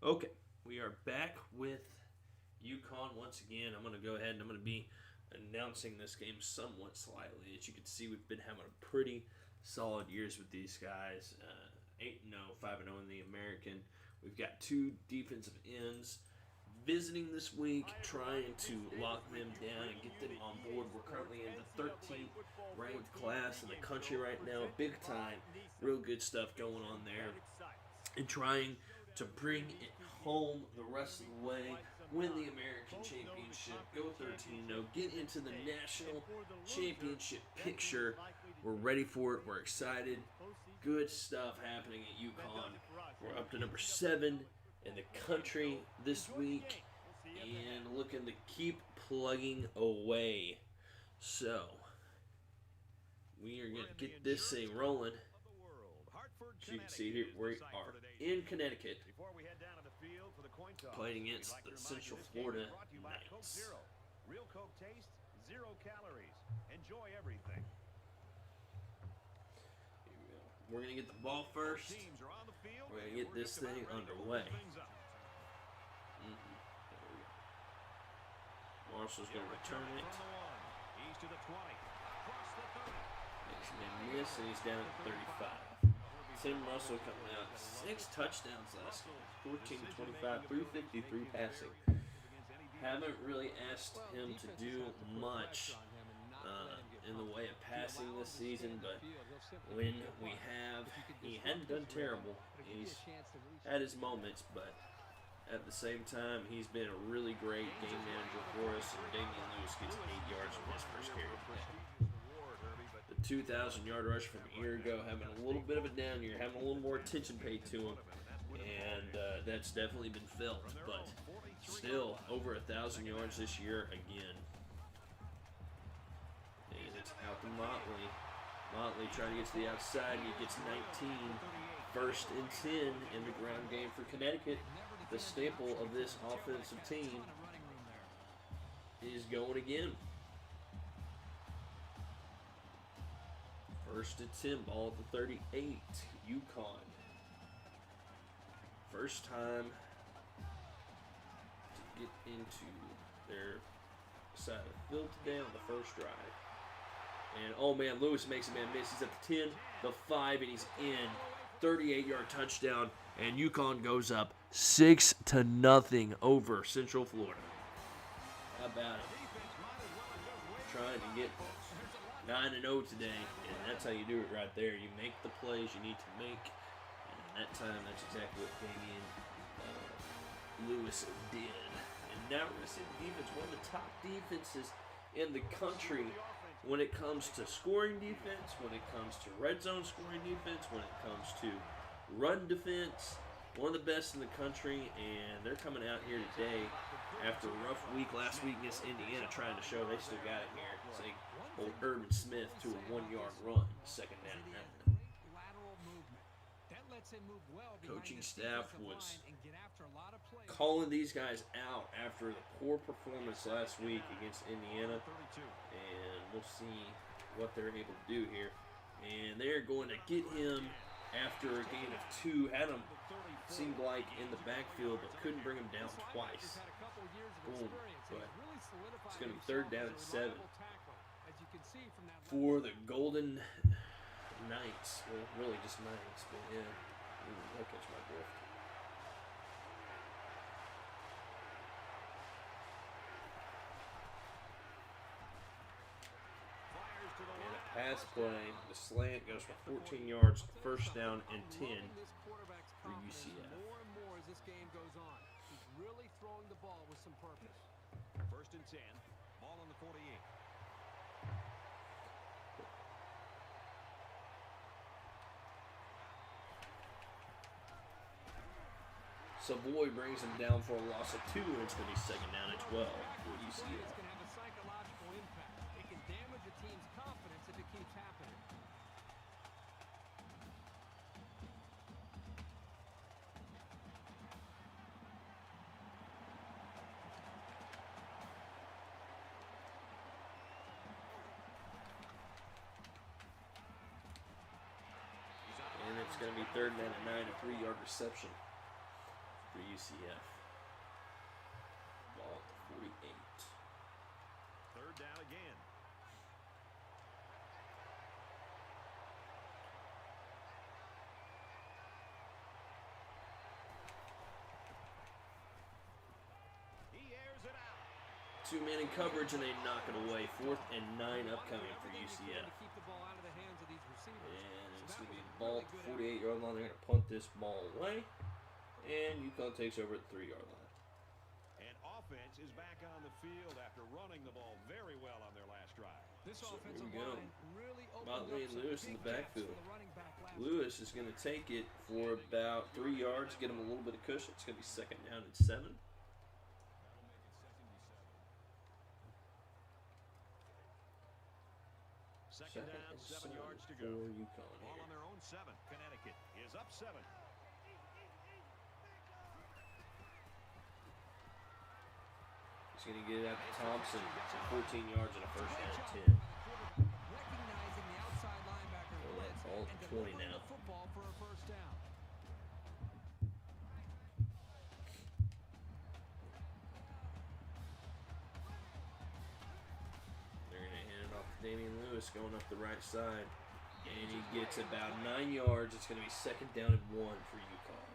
Okay, we are back with UConn once again. I'm going to go ahead and I'm going to be announcing this game somewhat slightly. As you can see, we've been having a pretty solid years with these guys. 8-0, 5-0 in the American. We've got two defensive ends visiting this week, trying to lock them down and get them on board. We're currently in the 13th ranked class in the country right now. Big time, real good stuff going on there. And trying to bring it home the rest of the way, win the American Championship, go 13-0, get into the National Championship picture. We're ready for it. We're excited. Good stuff happening at UConn. We're up to number 7 in the country this week and looking to keep plugging away. So, we are going to get this thing rolling. As you can see here, we are in Connecticut, playing against the Central Florida Knights. Real Coke taste, 0 calories. Enjoy everything. We're going to get the ball first. We're going to get this thing underway. Marshall's going to return it. He's going to miss, and he's down at 35. Tim Russell coming out, 6 touchdowns last game, 14-25, 353 passing. Haven't really asked him to do much in the way of passing this season, but when we have, he hadn't done terrible. He's had his moments, but at the same time, he's been a really great game manager for us, and Damian Lewis gets 8 yards on his first carry. The 2,000-yard rush from a year ago, having a little bit of a down year, having a little more attention paid to him, and that's definitely been felt, but still over 1,000 yards this year again. And it's out to Motley. Motley trying to get to the outside. He gets 19. First and 10 in the ground game for Connecticut. The staple of this offensive team is going again. First and 10, ball at the 38. UConn. First time to get into their side of the field today on the first drive. And oh man, Lewis makes a man miss. He's at the 10, the 5, and he's in. 38-yard touchdown, and UConn goes up 6-0 over Central Florida. How about it? Trying to get 9-0 today, and that's how you do it right there. You make the plays you need to make, and that time, that's exactly what Damian Lewis did. And now we're going to see the defense, one of the top defenses in the country when it comes to scoring defense, when it comes to red zone scoring defense, when it comes to run defense. One of the best in the country, and they're coming out here today after a rough week last week against Indiana, trying to show they still got it here. It's like old Urban Smith to a 1-yard run, second down and 9. Coaching staff was calling these guys out after the poor performance last week against Indiana, and we'll see what they're able to do here. And they're going to get him after a gain of 2. Had him, seemed like, in the backfield, but couldn't bring him down twice. Boom. But it's going to be 3rd down and 7 for the Golden Knights. Well, really just Knights, but yeah, they'll catch my drift. And a pass play, the slant goes for 14 yards, first down and 10 for UCF. More and more as this game goes on. He's really throwing the ball with some purpose. 1st and 10, ball on the 48. Savoy brings him down for a loss of 2, and it's going to be 2nd down and 12 for UCF. Can have a psychological impact. It can damage a team's confidence if it keeps happening. And it's going to be 3rd down and 9, a 3-yard reception for UCF. UCF. Ball at the 48. Third down again. He airs it out. Two-man in coverage, and they knock it away. 4th and 9 upcoming for UCF. And it's going to be the ball at the 48-yard line. They're going to punt this ball away. And UConn takes over at the 3-yard line. And offense is back on the field after running the ball very well on their last drive. This So offensive here we go. line really Motley and Lewis in the backfield. back Lewis is going to take it for about 3 yards, get him a little bit of cushion. It's going to be 2nd down and 7. Second down, 7 yards to go. For UConn Ball here. on their own 7. Connecticut is up 7. He's going to get it out to Thompson. 14 yards and a 1st down and 10. Recognizing the outside linebacker blitz Ball and at 20 delivering now. the football for a 1st down. They're going to hand it off to Damian Lewis going up the right side. And he gets about 9 yards. It's going to be 2nd down and 1 for UConn.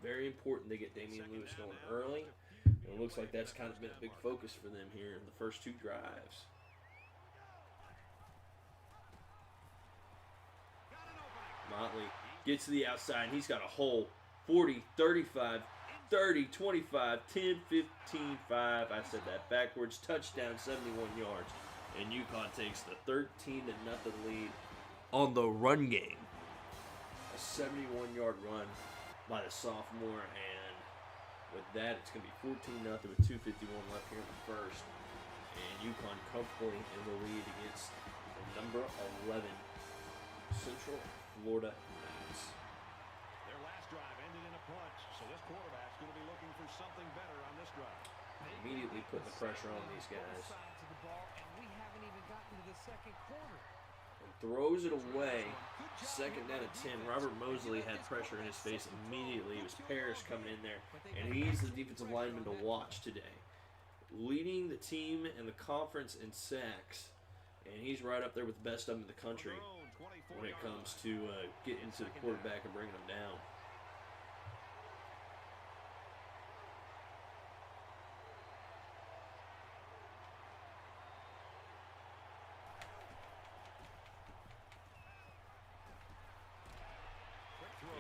Very important they get Damian Lewis going early. And it looks like that's kind of been a big focus for them here in the first 2 drives. Motley gets to the outside, and he's got a hole. 40, 35, 30, 25, 10, 15, 5. I said that backwards. Touchdown, 71 yards. And UConn takes the 13-0 lead on the run game. A 71-yard run by the sophomore, and with that, it's going to be 14-0 with 2:51 left here in the first. And UConn comfortably in the lead against the number 11 Central Florida Knights. Their last drive ended in a punch, so this quarterback's going to be looking for something better on this drive. Immediately putting the pressure on these guys. And throws it away. 2nd down and 10. Robert Mosley had pressure in his face immediately. It was Parrish coming in there. And he's the defensive lineman to watch today. Leading the team in the conference in sacks. And he's right up there with the best of them in the country when it comes to getting to the quarterback and bringing them down.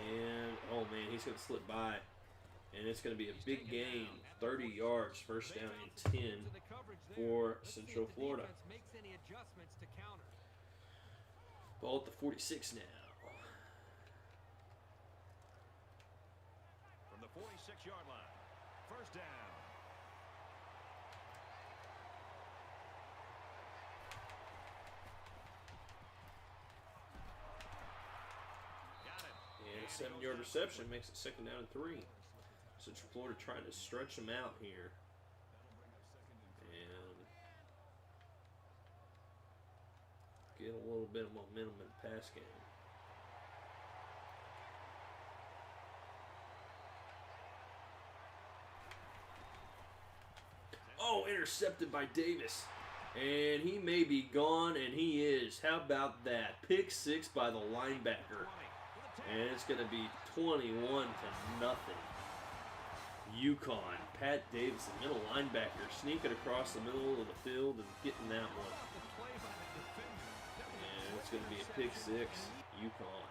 And, oh man, he's going to slip by. And it's going to be a big gain. 30 yards, 1st down and 10 for Central Florida. Ball at the 46 now. From the 46-yard line, 1st down. Got it. And a 7-yard reception makes it 2nd down and 3. Central Florida trying to stretch them out here. And get a little bit of momentum in the pass game. Oh, intercepted by Davis. And he may be gone, and he is. How about that? Pick 6 by the linebacker. And it's going to be 21-0. UConn, Pat Davis, the middle linebacker, sneaking across the middle of the field and getting that one. And it's going to be a pick 6, UConn.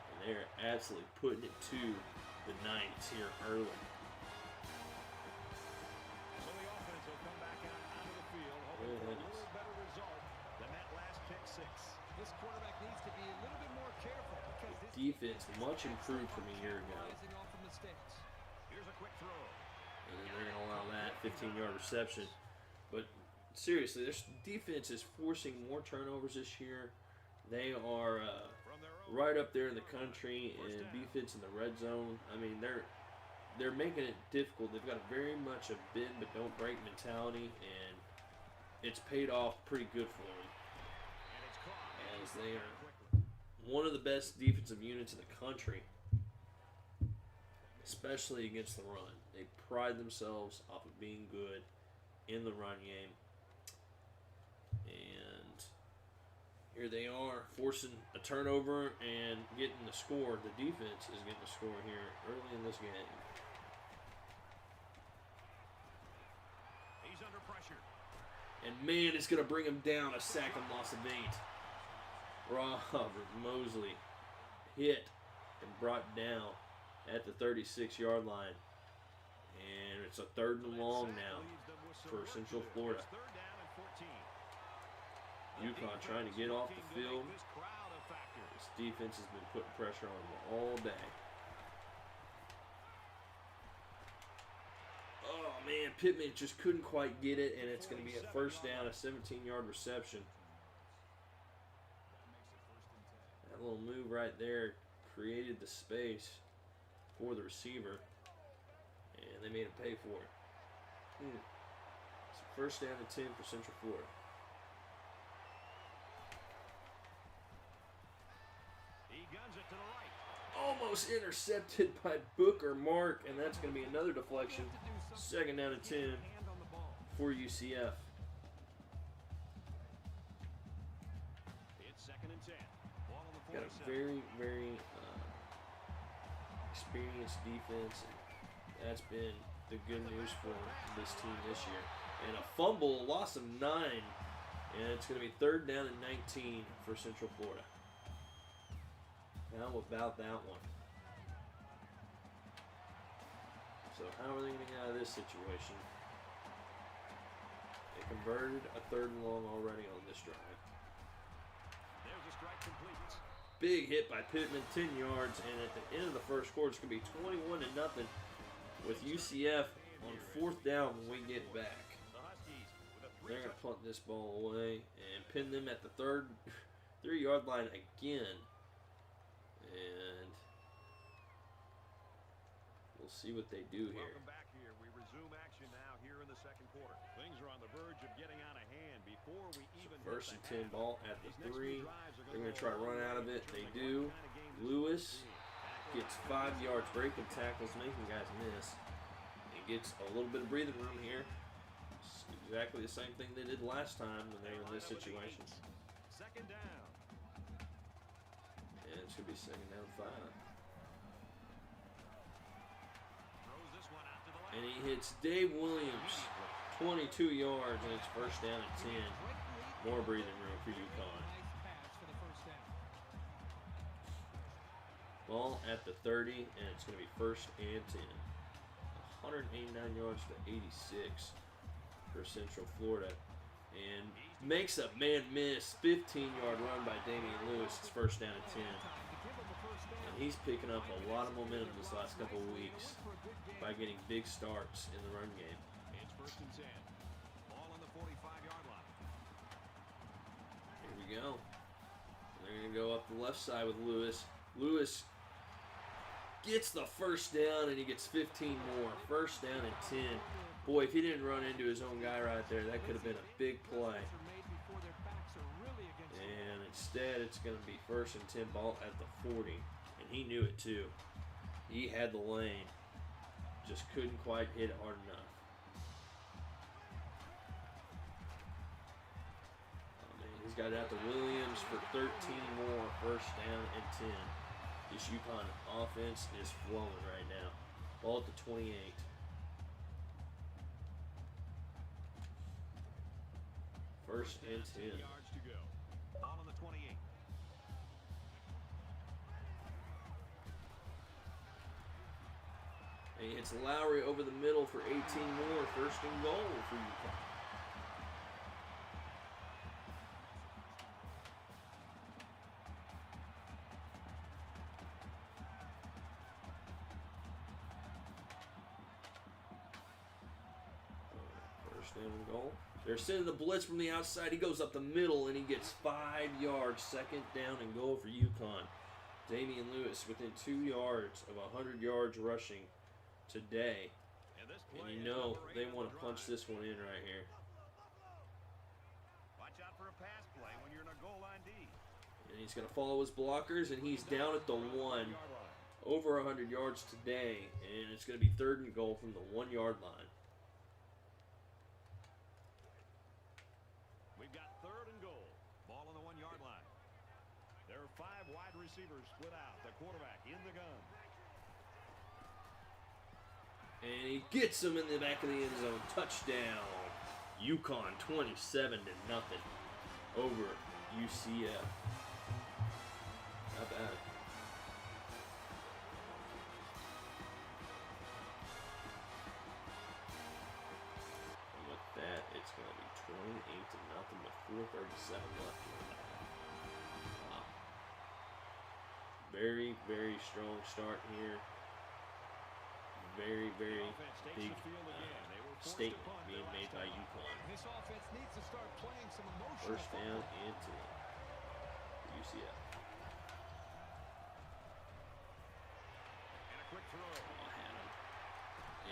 And they're absolutely putting it to the Knights here early. So the offense will come back out onto the field, hoping for a little better result than that last pick 6. This quarterback needs to be a little bit more careful because this Defense much improved from a year ago. rising off of mistakes. Here's a quick throw. And then they're going to allow that 15-yard reception. But seriously, their defense is forcing more turnovers this year. They are right up there in the country in defense in the red zone. I mean, they're making it difficult. They've got very much a bend but don't break mentality, and it's paid off pretty good for them. As they are one of the best defensive units in the country, especially against the run. They pride themselves off of being good in the run game. And here they are, forcing a turnover and getting the score. The defense is getting the score here early in this game. He's under pressure. And man, it's going to bring him down. A sack and loss of 8. Robert Mosley hit and brought down at the 36-yard line. And it's a 3rd and long now for Central Florida. UConn trying to get off the field. This defense has been putting pressure on them all day. Oh man, Pittman just couldn't quite get it, and it's going to be a 1st down, a 17-yard reception. That little move right there created the space for the receiver, and they made him pay for it. So 1st down and 10 for Central Florida. He guns it to the right. Almost intercepted by Booker Mark, and that's going to be another deflection. 2nd down and 10 for UCF. It's 2nd and 10. Ball on the Got a very, very experienced defense, and that's been the good news for this team this year. And a fumble, a loss of 9, and it's going to be 3rd down and 19 for Central Florida. How about that one? So how are they going to get out of this situation? They converted a 3rd and long already on this drive. There's a strike complete. Big hit by Pittman, 10 yards, and at the end of the 1st quarter, it's going to be 21-0 with UCF on 4th down when we get back. The Huskies with a They're going to punt this ball away and pin them at the 3-yard line again. And we'll see what they do here. Welcome back here. We resume action now here in the 2nd quarter. Things are on the verge of getting out of hand before we even 1st and 10 ball at the 3. They're going to try to run out of it. They do. Lewis gets 5 yards, breaking tackles, making guys miss. He gets a little bit of breathing room here. It's exactly the same thing they did last time when they were in this situation. 2nd down. And it should be 2nd down 5. Throws this one out to the left. And he hits Dave Williams, 22 yards, and it's 1st down and 10. More breathing room for UConn. Ball at the 30, and it's going to be 1st and 10. 189 yards to 86 for Central Florida. And makes a man miss. 15-yard run by Damian Lewis. It's 1st down and 10. And he's picking up a lot of momentum this last couple of weeks by getting big starts in the run game. It's 1st and 10. Ball on the 45-yard line. Here we go. They're going to go up the left side with Lewis. Lewis gets the 1st down, and he gets 15 more. 1st down and 10. Boy, if he didn't run into his own guy right there, that could have been a big play. And instead, it's going to be 1st and 10 ball at the 40. And he knew it too. He had the lane. Just couldn't quite hit it hard enough. Oh, man, he's got it out to Williams for 13 more. 1st down and 10. This UConn offense is flowing right now. Ball at the 28. First and 10. Yards to go. Ball on the 28. And he hits Lowry over the middle for 18 more. 1st and goal for UConn. And goal. They're sending the blitz from the outside. He goes up the middle and he gets 5 yards. 2nd down and goal for UConn. Damian Lewis within 2 yards of 100 yards rushing today. And you know they want to punch this one in right here. Watch out for a pass play when you're in a goal line D. And he's going to follow his blockers, and he's down at the 1. Over 100 yards today, and it's going to be 3rd and goal from the 1-yard line. We've got 3rd and goal. Ball on the 1-yard line. There are 5 wide receivers split out. The quarterback in the gun. And he gets him in the back of the end zone. Touchdown. UConn 27-0 over UCF. Not bad. It's going to be 28-0 with 4:37 left in the half. Wow. Very, very strong start here. Very, very big statement being made by UConn. First down and 10. UCF. Oh, had him.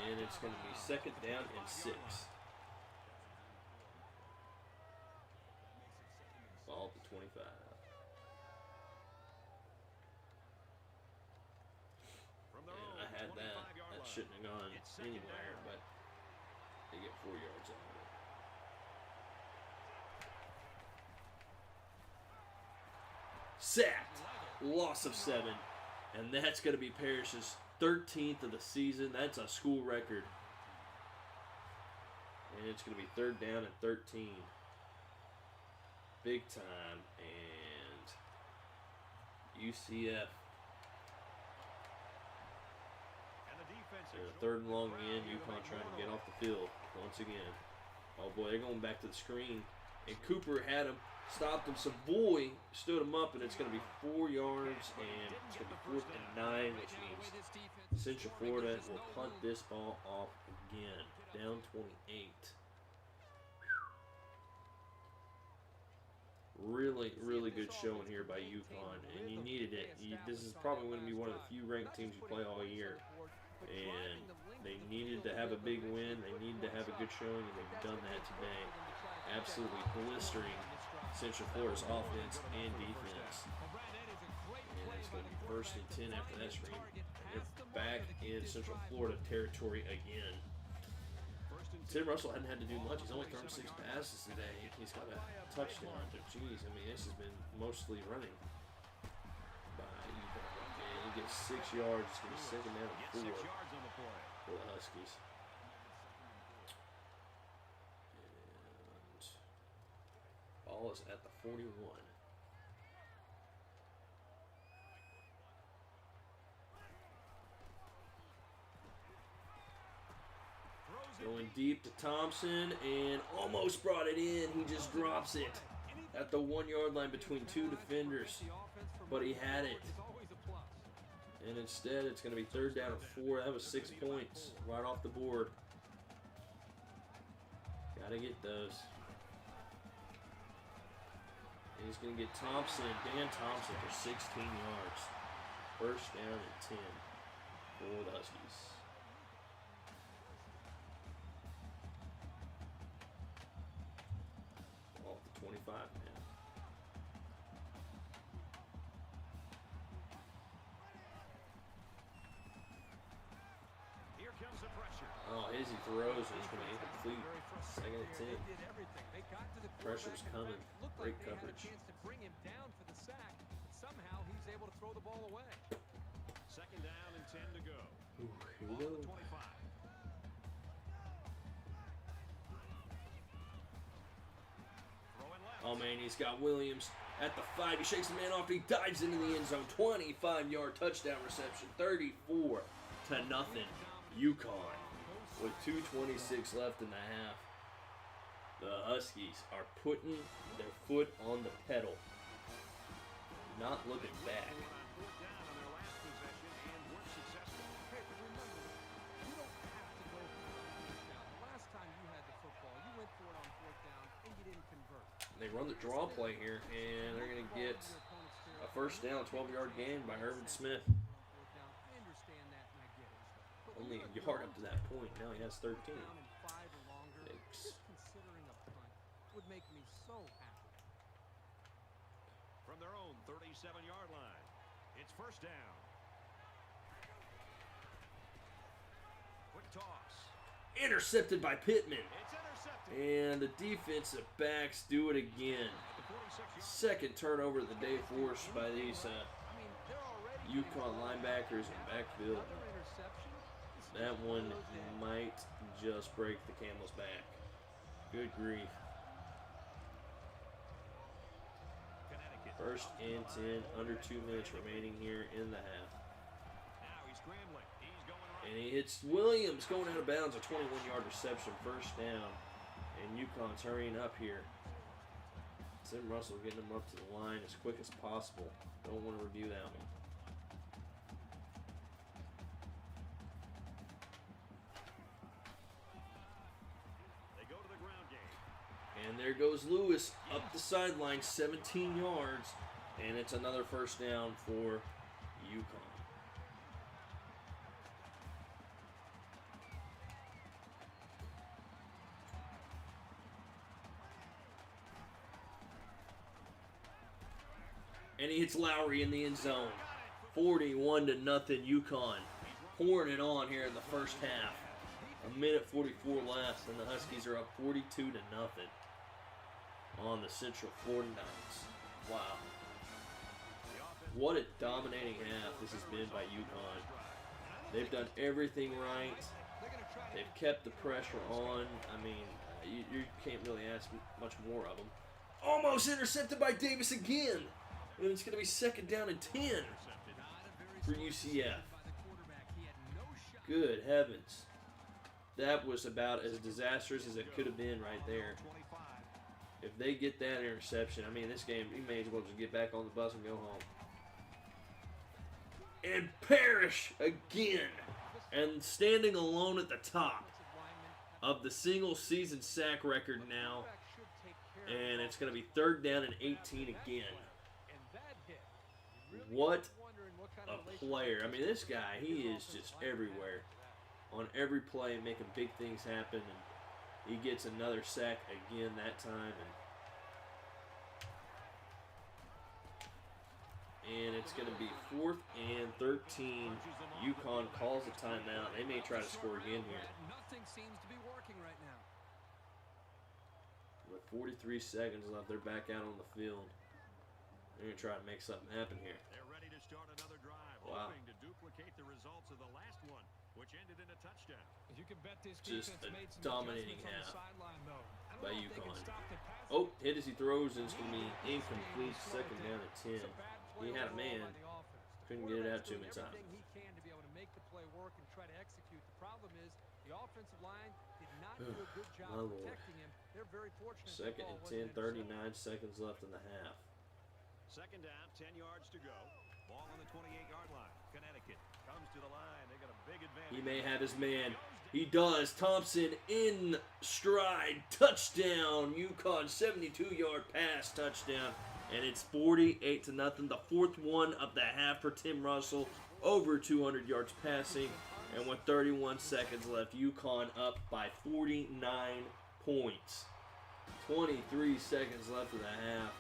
And it's going to be 2nd down and 6. Ball at the 25. And I had that. That shouldn't have gone anywhere, but they get 4 yards out of it. Sacked. Loss of 7. And that's going to be Parrish's 13th of the season. That's a school record. And it's going to be 3rd down and 13. Big time, and UCF. And 3rd and long again. UConn trying to get off the field once again. Oh boy, they're going back to the screen, and Cooper had him, stopped him. Savoy stood him up, and it's going to be 4 yards, and it's going to be 4th and 9, which means Central Florida will punt this ball off again, down 28. Really, really good showing here by UConn, and you needed it. This is probably going to be one of the few ranked teams you play all year, and they needed to have a big win. They needed to have a good showing, and they've done that today. Absolutely blistering Central Florida's offense and defense. And it's going to be 1st and 10 after that screen. And they're back in Central Florida territory again. Tim Russell hadn't had to do much. He's only thrown 6 passes today. He's got a touchdown. Jeez, I mean, this has been mostly running by UConn. And he gets 6 yards. It's going to be 2nd down and 4 for the Huskies. And ball is at the 41. Going deep to Thompson, and almost brought it in. He just drops it at the 1-yard line between 2 defenders, but he had it. And instead, it's going to be 3rd down and 4. That was 6 points right off the board. Got to get those. And he's going to get Thompson, Dan Thompson, for 16 yards. 1st down and 10 for the Huskies. Off the 25 now. Here comes the pressure. Oh, as he throws, it's going to be incomplete. 2nd and 10. Pressure's coming. Great coverage. Somehow he's able to throw the ball away. 2nd down and 10 to go. Ooh, here we go. 25. Oh man, he's got Williams at the 5. He shakes the man off. He dives into the end zone. 25-yard touchdown reception. 34-0. UConn with 2:26 left in the half. The Huskies are putting their foot on the pedal. Not looking back. They run the draw play here, and they're going to get a 1st down, 12-yard gain by Herman Smith. Only a yard up to that point. Now he has 13. Yikes. from their own 37-yard line. It's first down. Quick toss. Intercepted by Pittman. It's intercepted. And the defensive backs do it again. Second turnover of the day forced by these UConn linebackers in backfield. That one might just break the camel's back. Good grief. First and 10, under 2 minutes remaining here in the half. Now he's scrambling. He's going right. And he hits Williams going out of bounds, a 21-yard reception, first down. And UConn's hurrying up here. Tim Russell getting them up to the line as quick as possible. Don't want to review that one. They go to the ground game. And there goes Lewis up the sideline, 17 yards. And it's another first down for UConn. And he hits Lowry in the end zone. 41-0 UConn. Pouring it on here in the first half. A minute 44 left, and the Huskies are up 42-0 on the Central Florida Knights. Wow. What a dominating half this has been by UConn. They've done everything right. They've kept the pressure on. I mean, you can't really ask much more of them. Almost intercepted by Davis again. And it's going to be second down and 10 for UCF. Good heavens. That was about as disastrous as it could have been right there. If they get that interception, I mean, this game, you may as well just get back on the bus and go home. And Parrish again. And standing alone at the top of the single season sack record now. And it's going to be third down and 18 again. What a player. I mean, this guy, he is just everywhere. On every play, making big things happen. And he gets another sack again that time. And it's going to be 4th and 13. UConn calls a timeout. They may try to score again here. Nothing seems to be working right now. With 43 seconds left, they're back out on the field. They're going to try to make something happen here. They're ready to start another drive, Wow. hoping to duplicate the results of the last one, which ended in a touchdown. You can bet this Just defense a made some dominating adjustments on the half sideline, though. I don't by know if they can UConn. stop the pass. Oh, hit as he throws, and it's going to be incomplete. Second down at 10. It's a bad play He had a overall man. by the offense. The Couldn't get it out quarterback's to him in doing time. everything he can to be able to make the play work and try to execute. The problem is the offensive line did not do a good job My Lord. protecting him. They're very fortunate. Second and 10, 39 seconds left in the half. Second down, 10 yards to go. Ball on the 28-yard line. Connecticut comes to the line. They got a big advantage. He may have his man. He does. Thompson in stride. Touchdown. UConn 72-yard pass touchdown. And it's 48-0. The fourth one of the half for Tim Russell. Over 200 yards passing. And with 31 seconds left, UConn up by 49 points. 23 seconds left of the half.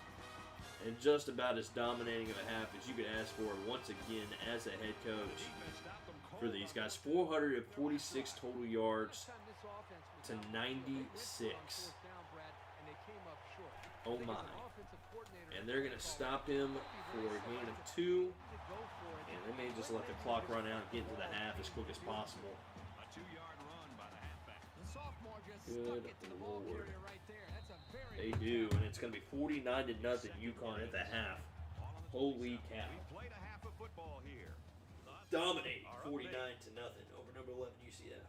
And just about as dominating of a half as you could ask for once again as a head coach for these guys. 446 total yards to 96. Oh my. And they're going to stop him for a gain of 2. And they may just let the clock run out and get into the half as quick as possible. A 2-yard run by the halfback. The sophomore just Good stuck it to the ball Lord. carrier right there. That's a very They good do, job. and it's going to be 49-0 UConn at the half. Holy cow. We played a half of football here. Dominating 49-0 over number 11 UCF.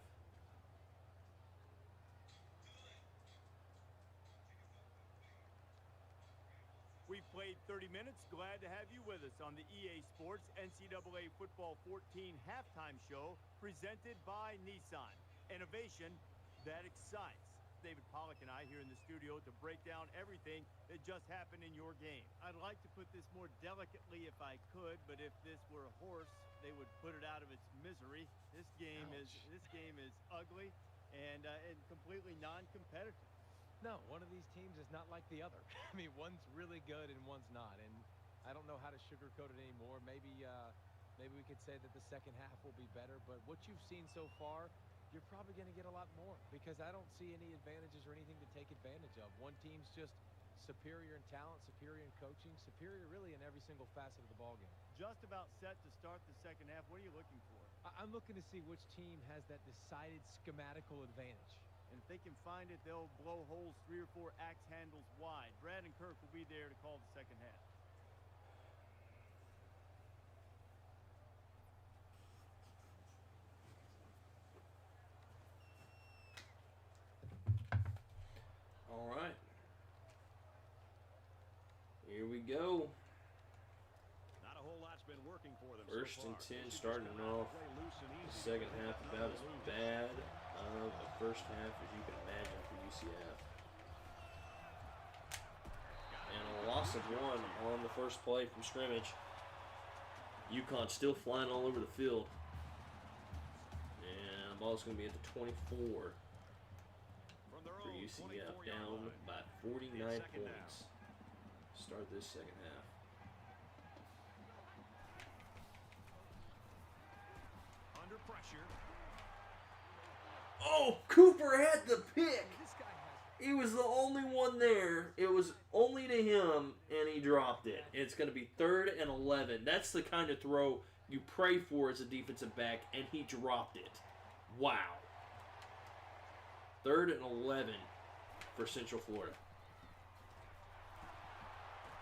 We've played 30 minutes. Glad to have you with us on the EA Sports NCAA Football 14 halftime show presented by Nissan. Innovation that excites. David Pollack and I here in the studio to break down everything that just happened in your game. I'd like to put this more delicately if I could, but if this were a horse, they would put it out of its misery. This game is ugly and completely non-competitive. No, one of these teams is not like the other. I mean, one's really good and one's not. And I don't know how to sugarcoat it anymore. Maybe we could say that the second half will be better. But what you've seen so far, you're probably going to get a lot more because I don't see any advantages or anything to take advantage of. One team's just superior in talent, superior in coaching, superior really in every single facet of the ballgame. Just about set to start the second half. What are you looking for? I'm looking to see which team has that decided schematical advantage. And if they can find it, they'll blow holes 3 or 4 axe handles wide. Brad and Kirk will be there to call the second half. All right. Here we go. Not a whole lot's been working for them. First so and far. 10 starting off. The second half about as bad of the first half as you can imagine for UCF. And a loss of 1 on the first play from scrimmage. UConn still flying all over the field. And the ball's going to be at the 24 for UCF, down by 49 points. Start this second half. Under pressure. Oh, Cooper had the pick. He was the only one there. It was only to him, and he dropped it. It's going to be 3rd and 11. That's the kind of throw you pray for as a defensive back, and he dropped it. Wow. 3rd and 11 for Central Florida.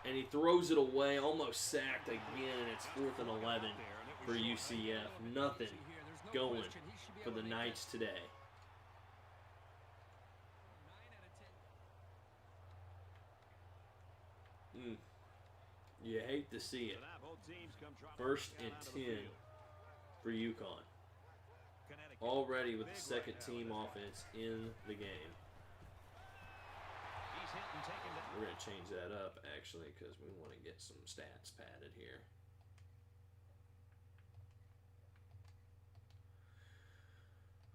And he throws it away, almost sacked again, and it's 4th and 11 for UCF. Nothing going for the Knights today. You hate to see it. 1st and 10 for UConn. Already with the second team offense in the game. We're going to change that up, actually, because we want to get some stats padded here.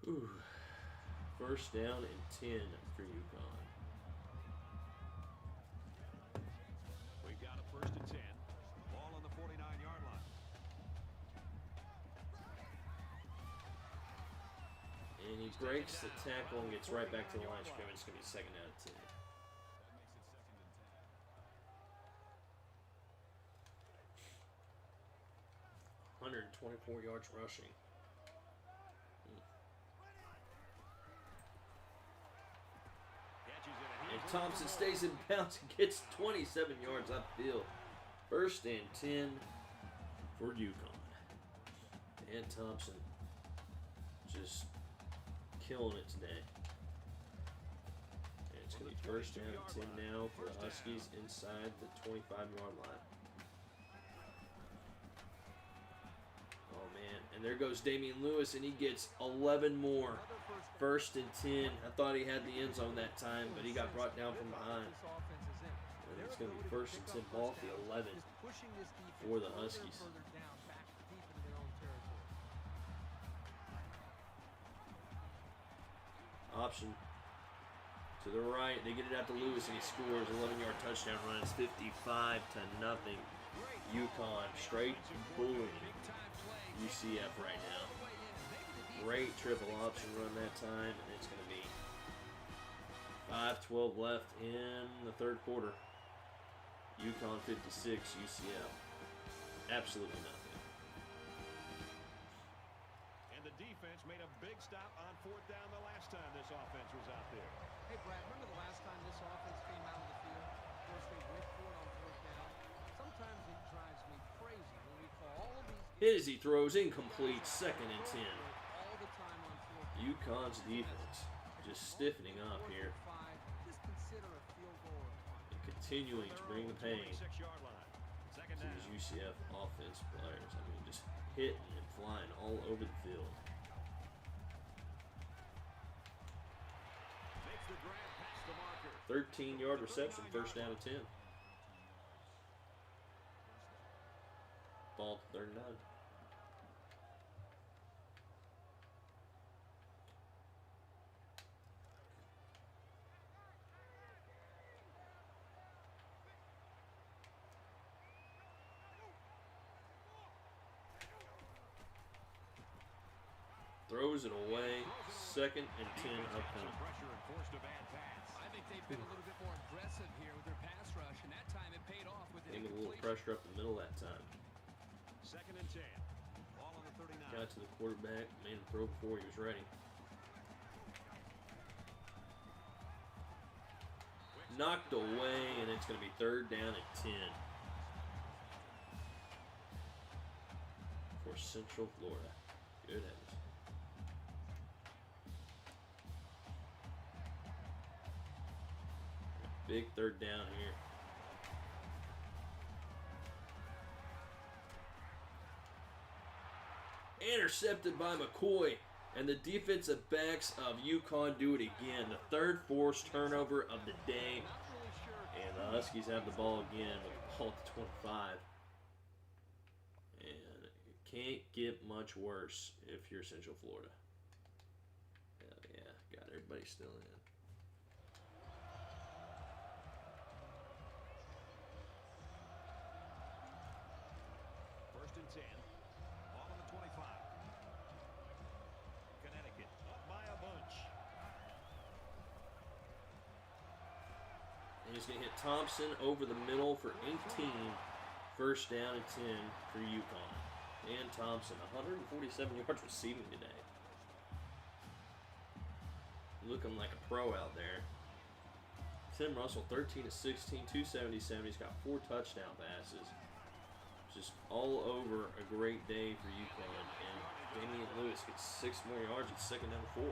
Whew. 1st down and 10 for UConn. We've got a 1st and 10. Ball on the 49-yard line. And he breaks the tackle and gets right back to the line of scrimmage. It's going to be 2nd down and 10. 124 yards rushing. And Thompson stays in bounds and gets 27 yards upfield. 1st and 10 for UConn. And Thompson just killing it today. And it's going to be 1st down and 10 now for the Huskies inside the 25-yard line. Oh, man. And there goes Damian Lewis, and he gets 11 more. 1st and 10. I thought he had the end zone that time, but he got brought down from behind. And it's going to be 1st and 10 ball at the 11 for the Huskies. Option to the right. They get it out to Lewis, and he scores. 11-yard touchdown run. It's 55-0. UConn straight bullying UCF right now. Great triple option run that time, and it's going to be 5:12 left in the 3rd quarter. UConn 56, UCF absolutely nothing. And the defense made a big stop on 4th down the last time this offense was out there. Hey, Brad, remember the last time this offense came out of the field? Of course, they went for it on 4th down. Sometimes it drives me crazy when we call all of these. His he throws incomplete. 2nd and 10. UConn's defense just stiffening up here and continuing to bring the pain to these UCF offense players. I mean, just hitting and flying all over the field. Makes the grab past the marker. 13-yard reception, 1st down and 10. Ball 3rd and 9. throws it away. 2nd and 10 upcoming. I think they've been a little bit more aggressive here with their pass rush, and that time it paid off with Gave an a little incompletion. pressure up the middle that time. 2nd and 10. Ball on the 39. Got to the quarterback, made him throw before he was ready. Knocked away, and it's going to be 3rd down and 10 for Central Florida. Good heavens. Big 3rd down here. Intercepted by McCoy. And the defensive backs of UConn do it again. The 3rd forced turnover of the day. And the Huskies have the ball again with the ball at 25. And it can't get much worse if you're Central Florida. Hell yeah, got everybody still in. First and 10. Ball on the 25. Connecticut up by a bunch. And he's going to hit Thompson over the middle for 18. 1st down and 10 for UConn. And Thompson, 147 yards receiving today. Looking like a pro out there. Tim Russell, 13 to 16, 277. He's got 4 touchdown passes. Just all over a great day for UConn. And Damian Lewis gets 6 more yards at 2nd down and 4.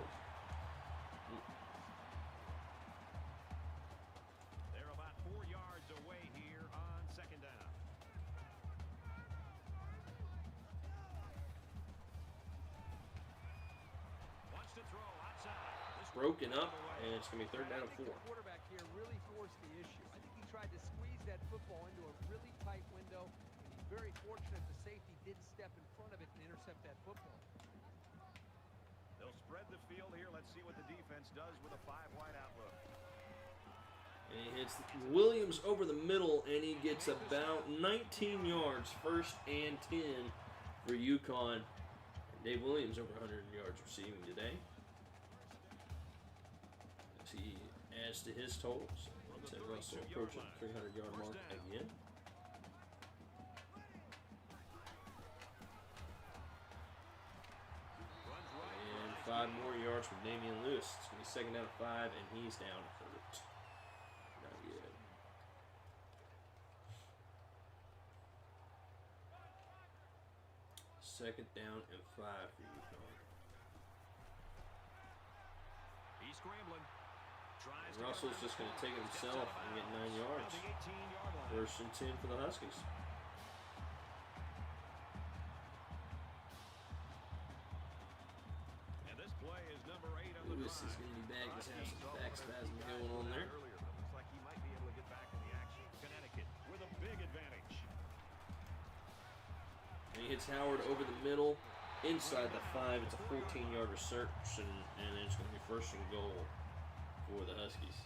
They're about 4 yards away here on 2nd down. Wants to throw outside. Broken up, and it's going to be 3rd down and 4. The quarterback here really forced the issue. I think he tried to squeeze that football into a really tight window. And he's very fortunate the safety did step in front of it and intercept that football. They'll spread the field here. Let's see what the defense does with a 5-wide outlook. And he hits Williams over the middle, and he gets about 19 yards, 1st and 10 for UConn. And Dave Williams over 100 yards receiving today. As he adds to his totals. And Tim Russell approaching the 300-yard mark again. And 5 more yards from Damian Lewis. It's going to be 2nd down and 5, and he's down hurt. Not good. Second down and 5 for UConn. He's scrambling. And Russell's just going to take it himself and get 9 yards. 1st and 10 for the Huskies. And this play is number 8 on the Lewis drive. is going to be back. Just have some back spasm going on there. Looks like he might be able to get back in the action. Connecticut with a big advantage. And he hits Howard over the middle, inside the 5. It's a 14-yard reception, and it's going to be 1st and goal for the Huskies.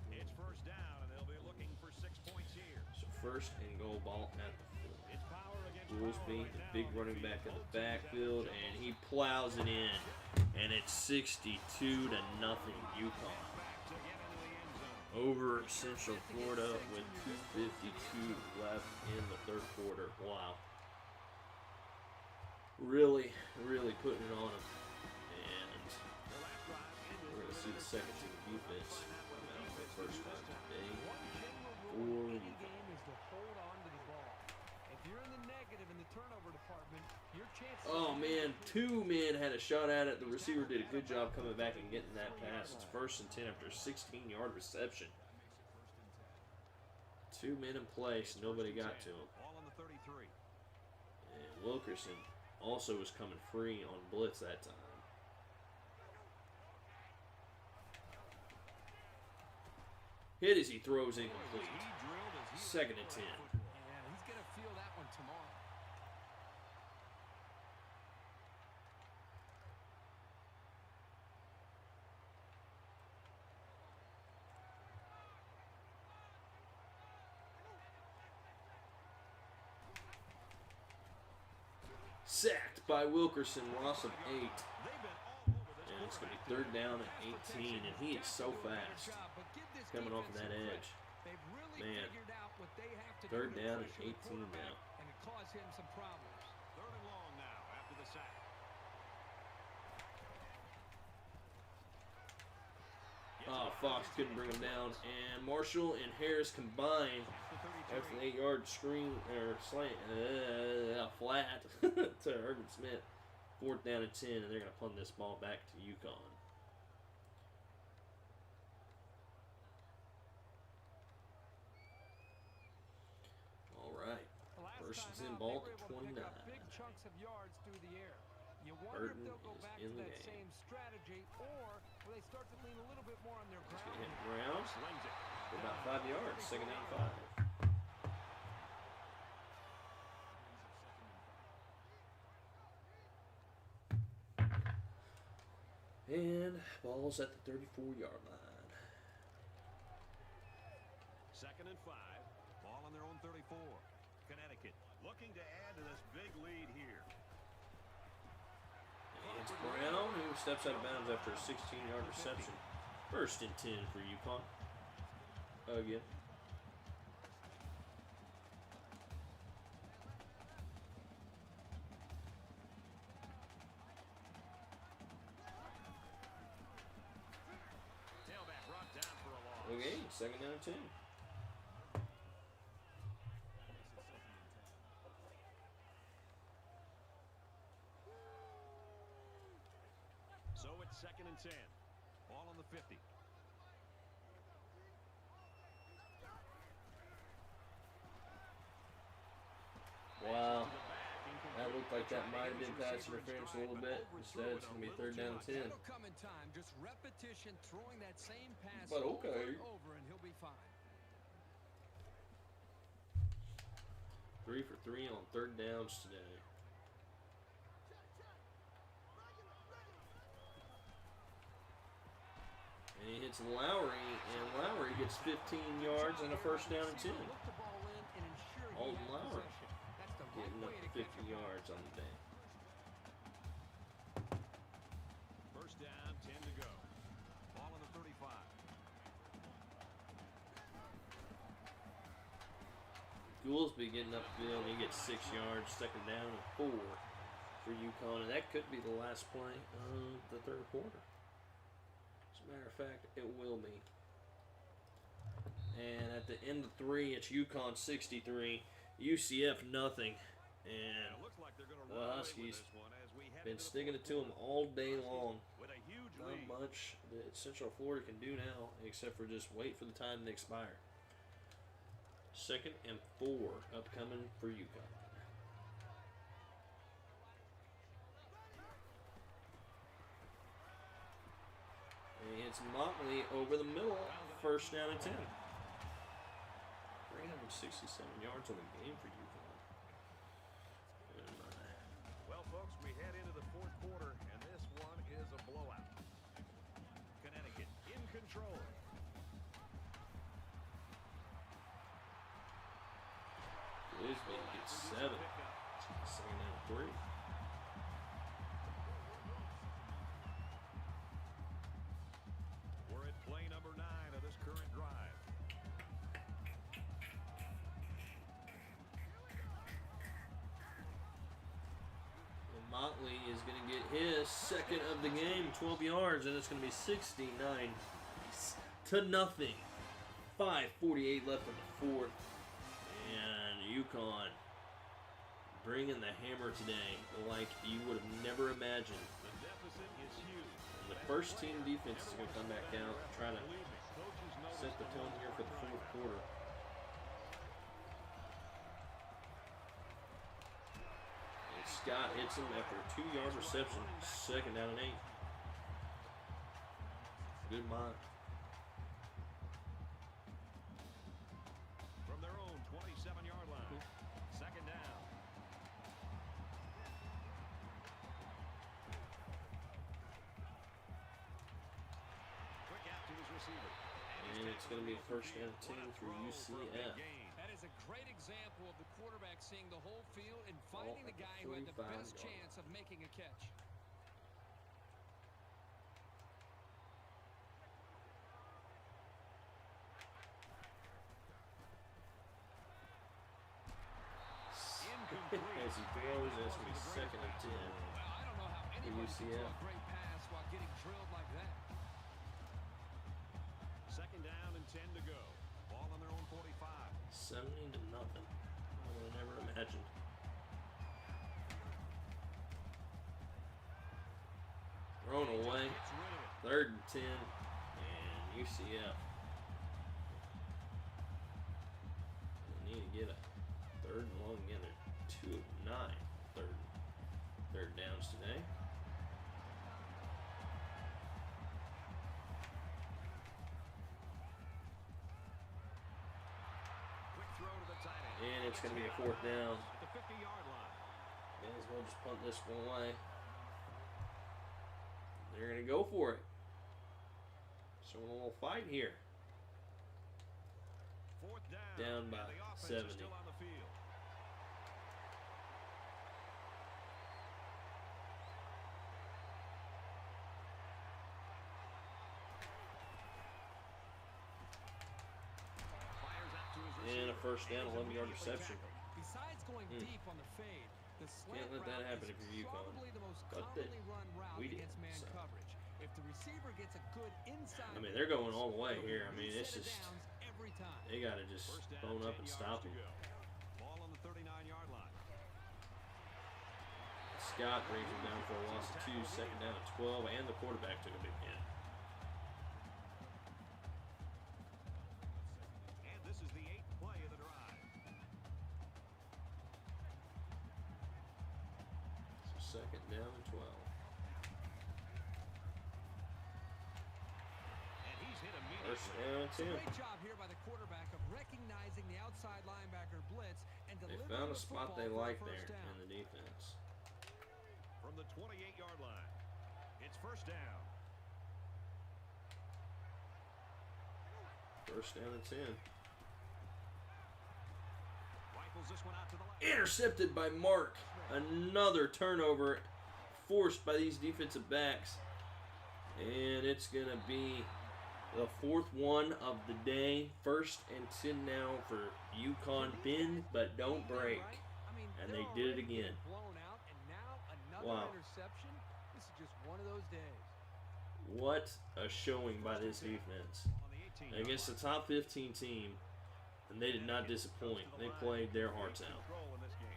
It's 1st down, and they'll be looking for 6 points here. So 1st and goal, ball at the 4. It's power against Goolsby, power the right big now. running back in the backfield, and he plows it in. And it's 62 to nothing UConn. Back to get into the end zone. Over Central Florida with 2:52 left in the 3rd quarter. Wow. Really, really putting it on them. And we're going to see the 2nd team defense come out for the 1st time today. One general rule in For any game is to hold on to the ball. If you're in the negative in the turnover department, your chances. Oh man, 2 men had a shot at it. The receiver did a good job coming back and getting that pass. It's 1st and 10 after a 16-yard reception. 2 men in place, nobody got to him. Ball on the 33. And Wilkerson also was coming free on blitz that time. Hit as he throws incomplete. He drilled as he 2nd and 10. Yeah, he's going to feel that one tomorrow. Sacked by Wilkerson, loss of 8. And it's going to be 3rd down and 18, and he is so fast coming off of that edge. Man, 3rd down and 18 now. And it caused him some problems. 3rd and long now after the sack. Oh, Fox couldn't bring him down, and Marshall and Harris combined after an 8-yard screen or slant, flat to Urban Smith. 4th down and 10, and they're going to punt this ball back to UConn. All right, Burton's in ball at 29. Big chunks of yards through the air. You wonder if Burton they'll go is back in to the that game. same strategy, or will they start to lean a little bit more on their He's ground? going to hit ground Slings it. for about 5 yards. 2nd down 5. And ball's at the 34-yard line. 2nd and 5. Ball on their own 34. Connecticut looking to add to this big lead here. And it's Brown who steps out of bounds after a 16-yard reception. 1st and 10 for UConn. Again. Tailback brought down for a loss. Okay, 2nd down and 10. So it's 2nd and 10. Ball on the 50. Wow. That looked like that might have been pass interference a little bit. Instead, it's going to be 3rd down and 10. That'll come in time. Just repetition, throwing that same pass But over okay. and over, and he'll be fine. 3 for 3 on 3rd downs today. And he hits Lowry, and Lowry gets 15 yards and a 1st down and 10. Look the ball in and ensure he Alton has Lowry possession. That's the right getting up way to to 50 yards on the day. 1st down, 10 to go. Ball on the 35. Goolsby getting upfield, he gets 6 yards, 2nd down and 4 for UConn, and that could be the last play of the 3rd quarter. As a matter of fact, it will be. And at the end of 3, it's UConn 63, UCF nothing, and It looks like they're going to the run away with Huskies this one as we head been into the sticking it 4th to them quarter. all day long. With a huge Not lead. much that Central Florida can do now, except for just wait for the time to expire. 2nd and 4 upcoming for UConn. And it's Motley over the middle, 1st down and 10. 367 yards on the game for UConn. Well, folks, we head into the 4th quarter, and this one is a blowout. Connecticut in control. Lisbon gets 7. 2nd down and 3. We're at play number 9 of this current drive. And Motley is going to get his 2nd of the game, 12 yards, and it's going to be 69 to nothing. 5:48 left in the 4th, and UConn bringing the hammer today like you would have never imagined. The deficit is huge. And the first team defense is going to come back out and try to Believe me, coaches know set the this tone here for the 4th quarter. And Scott hits him after a 2-yard reception, 2nd down and 8. Good mind. From their own 27-yard line. 2nd down. Quick out to his receiver. And it's going to be 1st down and 10 through UCF. That is a great example of the quarterback seeing the whole field and finding the guy who had the 45 best yard chance of making a catch. As he throws, that's going to be 2nd and 10. Well, I don't know how anyone can throw UCF. a great pass while getting drilled like that. 2nd down and 10 to go. Ball on their own 45. 70 to nothing. I would have never imagined. Thrown away. Gets rid of it. 3rd and 10. And UCF. They need to get a 3rd and long again. They're 2 of 9. Third downs today. Quick throw to the tight end. And it's going to be a 4th down. At the 50-yard line. May as well just punt this one away. They're going to go for it. Showing a little fight here. 4th down. Down by And the offense 70. is still on the field. Fires out to his And a receiver. 1st down, And he's 11-yard immediately reception. tackled. Besides going deep on the fade, the slant let that route happen is if you're UConn. probably the most But commonly run route we against didn't, man so. coverage. If the receiver gets a good inside, I mean, they're going all the way it'll here. I mean, reset it's of just, downs every time. they got to just First down, bone up 10 and yards stop to him. go. Ball on the 39-yard line. Scott brings him down for a loss of 2, 2nd down at 12, and the quarterback took a big hit. And this is the 8th play of the drive. So 2nd down and 12. And he's hit immediately. 1st down It's a 10. great job here by the quarterback of recognizing the outside linebacker blitz and They delivering found a the spot football they for a like first there down. in the defense. From the 28-yard line. It's 1st down. 1st down and 10. Rifles this one out to the left. Intercepted by Mark. Another turnover forced by these defensive backs. And it's going to be the 4th one of the day. 1st and 10 now for UConn. Bend but don't break. I mean, And they're they did it already again. getting blown out, and now another Wow. interception. This is just one of those days. What a showing by this defense. On the 18-yard Against the line. top 15 team. And they did not disappoint. They played their hearts out. Control in this game.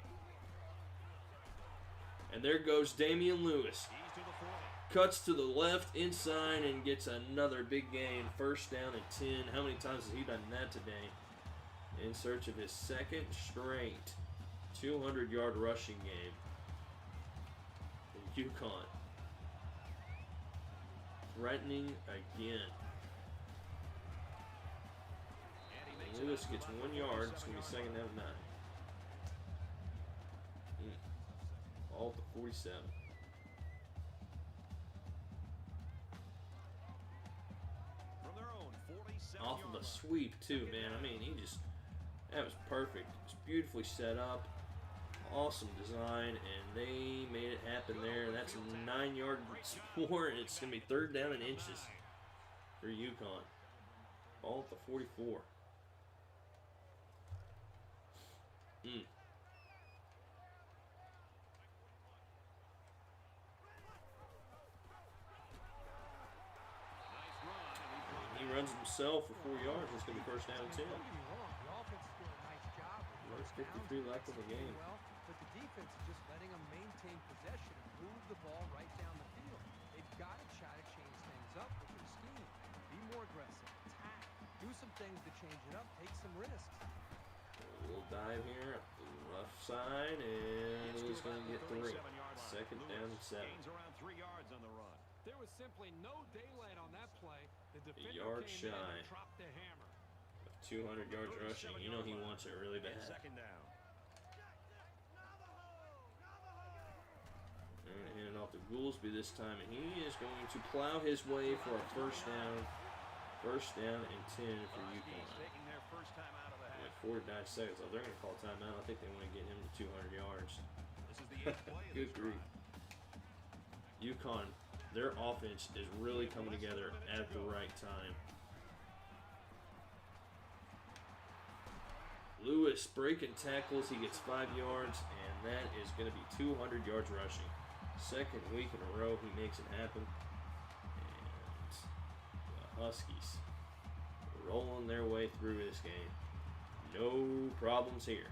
And there goes Damian Lewis. He's to the 40. Cuts to the left inside and gets another big gain. 1st down and 10. How many times has he done that today? In search of his 2nd straight 200-yard rushing game in UConn. Threatening again. And he makes And Lewis it out gets to the 1 line. yard. It's going to be 2nd down and 9. All at the 47. From their own 47 Off of a sweep too, man. I mean, that was perfect. It was beautifully set up, awesome design, and they made it happen there. That's a 9-yard score, and it's gonna be 3rd down and inches for UConn. All at the 44. Nice run. And he's brought He runs himself for 4 yards. It's gonna be 1st down and 10. Don't get me wrong, the offense is doing a nice job with There's first downs, 53 left in the game. well, but the defense is just letting them maintain possession and move the ball right down the field. They've got to try to change things up with their scheme. Be more aggressive, attack, do some things to change it up, take some risks. A little dive here up the left side, and he's gonna get 3. 2nd down and 7. Gains around 3 yards on the run. There was simply no daylight on that play. The defender yard came in shy. and dropped the hammer. 200 yards rushing. You know he wants it really bad. 2nd down. And hand it off to Goolsby this time, and he is going to plow his way for a 1st down. 1st down and 10 for Huskies UConn. taking their first time out of the half. With 49 seconds left. They're going to call timeout. I think they want to get him to 200 yards. This is the 8th play of Good this grief. drive. UConn, their offense is really coming together at the right time. Lewis breaking tackles. He gets 5 yards, and that is going to be 200 yards rushing. Second week in a row, he makes it happen. And the Huskies rolling their way through this game. No problems here.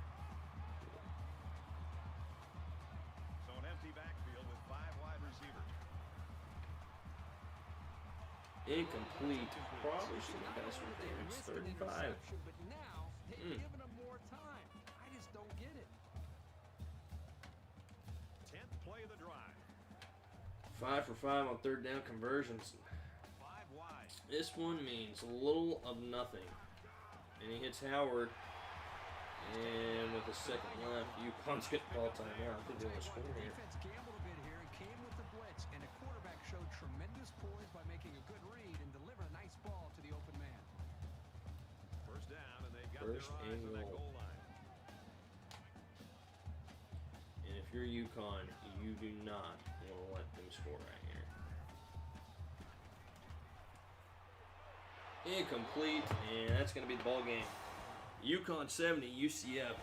So an empty backfield with 5 wide receivers. Incomplete. Probably should have passed right there. It's 35. But now they've given him more time. I just don't get it. 10th play of the drive. 5 for 5 on third down conversions. 5 wide. This one means little of nothing. And he hits Howard. And with a second left, UConn's getting ball timeout. I think they want to score The here. defense gambled a bit here and came with the blitz, and the quarterback showed tremendous poise by making a good read and delivered a nice ball to the open man. First down, and they've got First their eyes and on that goal. goal line. And if you're UConn, you do not want to let them score right here. Incomplete, and that's going to be the ball game. UConn 70, UCF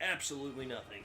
absolutely nothing.